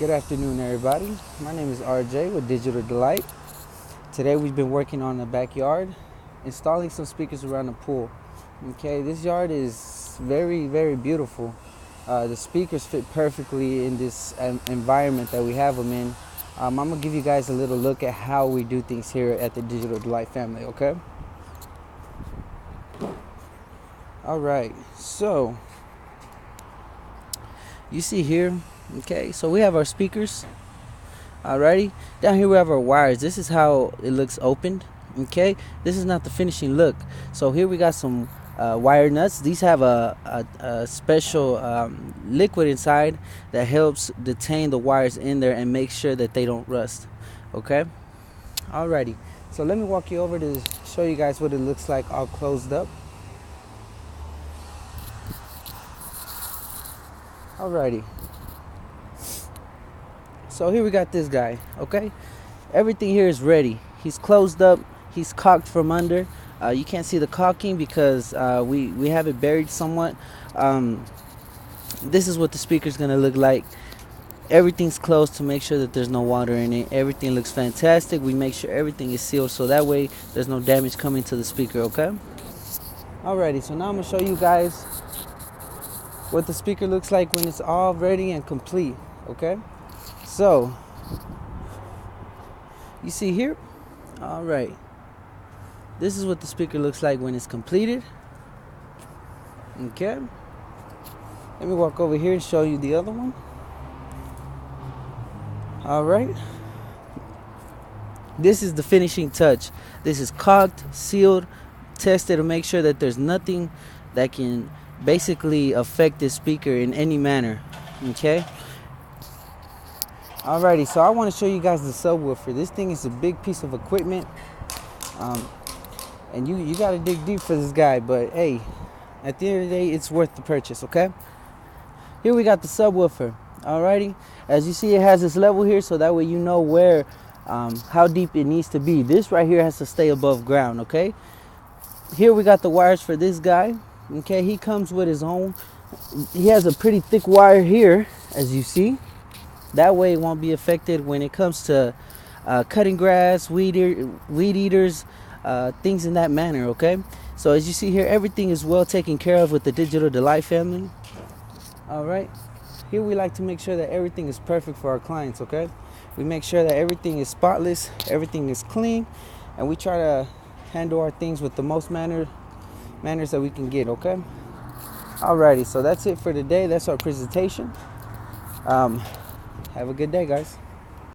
Good afternoon, everybody. My name is RJ with Digital Delight. Today we've been working on the backyard, installing some speakers around the pool. Okay, this yard is very, very beautiful. The speakers fit perfectly in this environment that we have them in. I'm gonna give you guys a little look at how we do things here at the Digital Delight family, okay? All right, so you see here, okay, so we have our speakers. Alrighty, down here we have our wires. This is how it looks opened. Okay, this is not the finishing look. So here we got some wire nuts. These have a special liquid inside that helps detain the wires in there and make sure that they don't rust. Okay, alrighty, so let me walk you over to show you guys what it looks like all closed up. Alrighty, so here we got this guy. Okay, everything here is ready. He's closed up, he's caulked from under. You can't see the caulking because we have it buried somewhat. This is what the speaker is gonna look like. Everything's closed to make sure that there's no water in it. Everything looks fantastic. We make sure everything is sealed so that way there's no damage coming to the speaker. Okay, alrighty, so now I'm gonna show you guys what the speaker looks like when it's all ready and complete. Okay, so you see here, all right, this is what the speaker looks like when it's completed. Okay, let me walk over here and show you the other one. All right, this is the finishing touch. This is caulked, sealed, tested to make sure that there's nothing that can basically affect this speaker in any manner. Okay, alrighty, so I want to show you guys the subwoofer. This thing is a big piece of equipment, and you got to dig deep for this guy, but hey, at the end of the day, it's worth the purchase. Okay, here we got the subwoofer. Alrighty, as you see, it has this level here, so that way you know where how deep it needs to be. This right here has to stay above ground. Okay, here we got the wires for this guy. Okay, he comes with his own. He has a pretty thick wire here, as you see. That way it won't be affected when it comes to cutting grass, weed eaters, things in that manner. Okay, so as you see here, everything is well taken care of with the Digital Delight family. All right, here we like to make sure that everything is perfect for our clients. Okay, we make sure that everything is spotless, everything is clean, and we try to handle our things with the most manners that we can get. Okay, alrighty, so that's it for today. That's our presentation. Have a good day, guys.